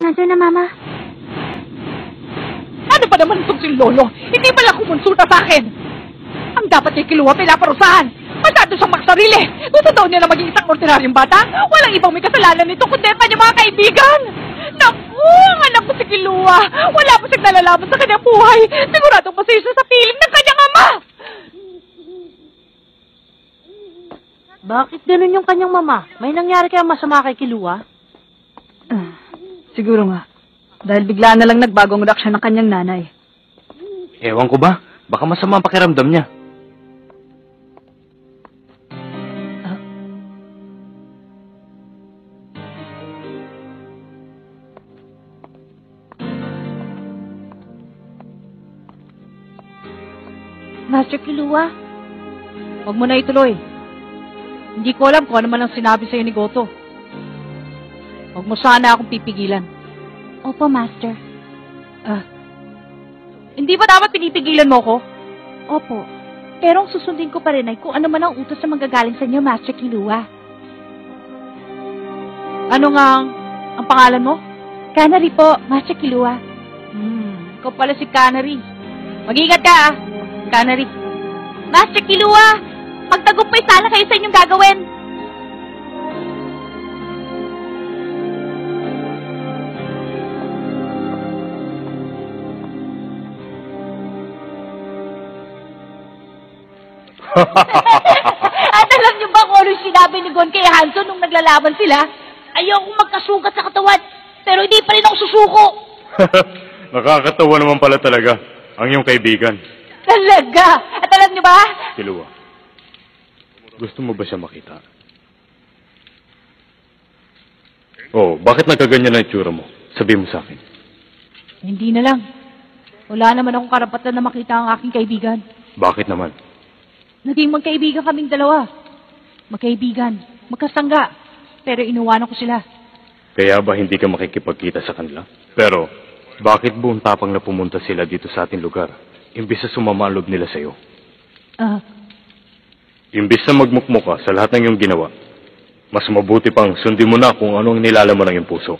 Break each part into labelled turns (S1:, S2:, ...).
S1: Nandiyan na, Mama.
S2: Ano ba naman itong si Lolo? Hindi ba lang kumonsulta sa akin? Ang dapat niya kiluwa pinaparusahan. Masyado siyang maksarili. Gusto daw niya na maging isang ordinaryong bata. Walang ibang may kasalanan nito kundi pa niya mga kaibigan. Naku, ang anak ko si Kiluwa. Wala pa siyang nalalaman sa kanyang buhay. Siguradong masaya siya sa piling ng kanyang ama.
S3: Bakit ganun yung kanyang mama? May nangyari kaya masama kay Kiluwa?
S4: Siguro nga. Dahil bigla na lang nagbagong reaksyon ng kanyang nanay.
S5: Ewan ko ba? Baka masama ang pakiramdam niya.
S3: Master Kiluwa?
S2: Huwag mo na ituloy. Hindi ko alam kung ano man ang sinabi sa'yo ni Goto. Huwag mo sana akong pipigilan.
S1: Opo, Master.
S2: Hindi ba dapat pinipigilan mo ko?
S1: Opo. Pero ang susundin ko pa rin ay kung ano man ang utos na manggagaling sa inyo, Master Kiluwa.
S2: Ano nga ang pangalan mo?
S1: Canary po, Master Kiluwa.
S2: Ikaw pala si Canary. Mag-ingat ka, Canary.
S1: Master Kiluwa, magtagumpay sana kayo sa inyong gagawin.
S3: At alam niyo ba kung ano sinabi ni Gon kay Hanzo nung naglalaban sila? Ayokong magkasugat sa katawan, pero hindi pa rin ako susuko.
S5: Nakakatawa naman pala talaga ang iyong kaibigan.
S3: Talaga? At alam niyo ba?
S5: Kiluwa, gusto mo ba siya makita? Oh, bakit nagkaganyan na itsura mo? Sabi mo sa akin.
S2: Hindi na lang. Wala naman akong karapatan na makita ang aking kaibigan.
S5: Bakit naman?
S2: Naging magkaibigan kaming dalawa. Magkaibigan, magkasangga. Pero inuwanan ko sila.
S5: Kaya ba hindi ka makikipagkita sa kanila? Pero, bakit buong tapang na pumunta sila dito sa ating lugar? Imbis na sumama ang loob nila sa'yo. Imbis na magmukmuk ka sa lahat ng iyong ginawa, mas mabuti pang sundin mo na kung ano ang nilalaman ng iyong puso.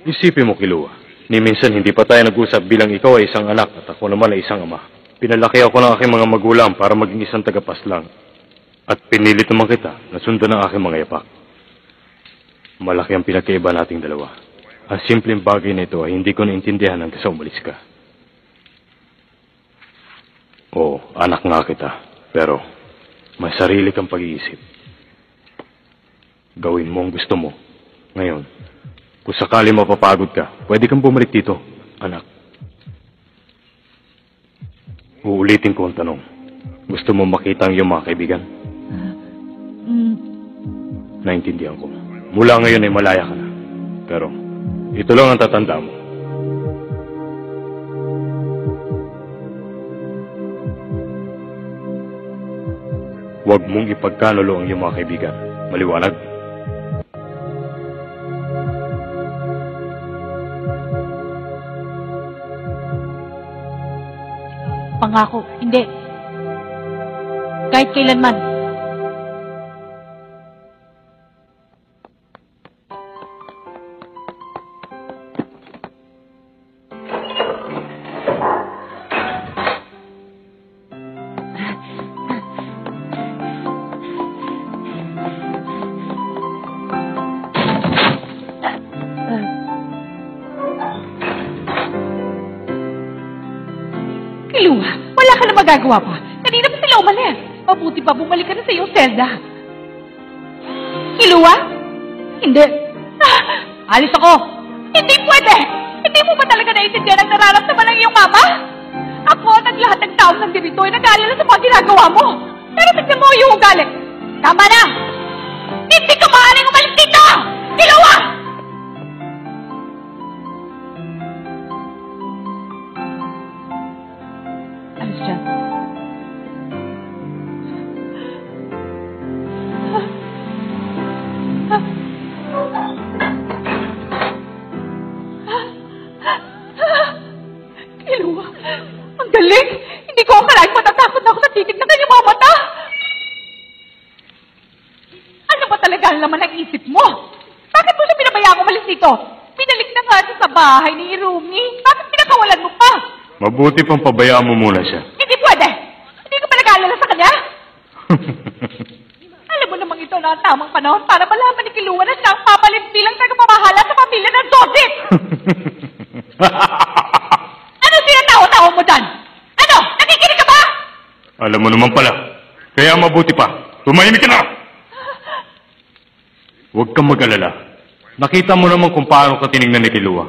S5: Isipin mo, Kiluwa, ni minsan hindi pa tayo nag-usap bilang ikaw ay isang anak at ako naman ay isang ama. Pinalaki ako ng aking mga magulang para maging isang tagapaslang. At pinilit naman kita na sundan ang aking mga yapak. Malaki ang pinagkaiba nating dalawa. Ang simpleng bagay na ito ay hindi ko naintindihan hanggang sa umalis ka. Oo, anak nga kita. Pero, may sarili kang pag-iisip. Gawin mo ang gusto mo. Ngayon, kung sakali mapapagod ka, pwede kang bumalik dito, anak. Uulitin ko ang tanong. Gusto mo makita ang iyong mga kaibigan? Naintindihan ko. Mula ngayon ay malaya ka na. Pero, ito lang ang tatanda mo. Huwag mong ipagkanulo ang iyong mga kaibigan. Maliwanag?
S2: Pangako, hindi. Kahit kailanman. Kiluwa, wala ka na magagawa pa. Kanina pa sila umalis. Mabuti pa bumalik ka na sa iyong selda. Kiluwa? Hindi. Alis ako. Hindi pwede. Hindi mo ba talaga naiintindihan ang nararamdaman ng iyong mama? Ako at ang lahat ng tao ng dirito ay nag-aalala sa mga ginagawa mo. Pero tignan mo yung ugali. Tama na! Hindi ka maaaring umalis dito! Kiluwa! Alis dyan. Kiluwa, ang galing! Hindi ko akalain matatakot na ako sa titig ng kanyang mga mata! Ano ba talaga ang laman ng isip mo? Bakit mo siya pinabayaan umalis dito? bahay ni Irumi. Bakit pinakawalan mo pa?
S5: Mabuti pang pabayaan mo muna siya.
S2: Hindi pwede. Hindi ka ba nag-aalala sa kanya? Alam mo namang ito na ang tamang panahon para malaman ni Kilua na siya ang papalit bilang tagapamahala sa pamilya ng Zodit. Ano sinatawa-tawa mo dyan? Ano? Nakikinig ka ba?
S5: Alam mo naman pala. Kaya mabuti pa. Tumahimik ka na! Huwag kang mag-alala. Nakita mo naman kung paano ka tinignan ni Kilua.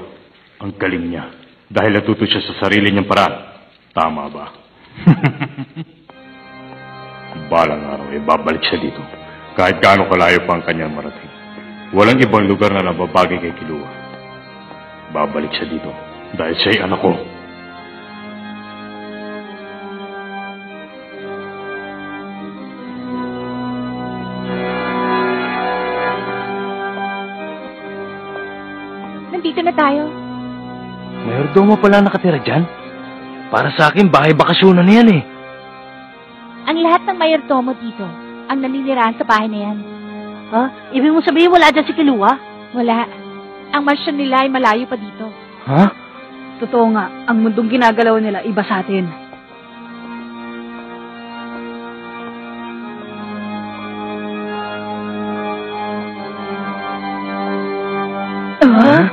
S5: Ang galing niya. Dahil natuto siya sa sarili niyang paraan. Tama ba? Balang araw, babalik siya dito. Kahit gaano kalayo pa ang kanyang marating. Walang ibang lugar na nababagay kay Kilua. Babalik siya dito. Dahil siya'y anak ko.
S1: Nandito na tayo.
S6: Mayordomo pala nakatira dyan. Para sa akin, bahay bakasyonan na yan eh.
S1: Ang lahat ng mayordomo dito, ang naninirahan sa bahay na yan.
S4: Ha? Ibig mo sabihin wala dyan si Kilua?
S1: Wala. Ang mansyon nila ay malayo pa dito.
S6: Ha?
S4: Totoo nga, ang mundong ginagalaw nila iba sa atin.
S6: Ha?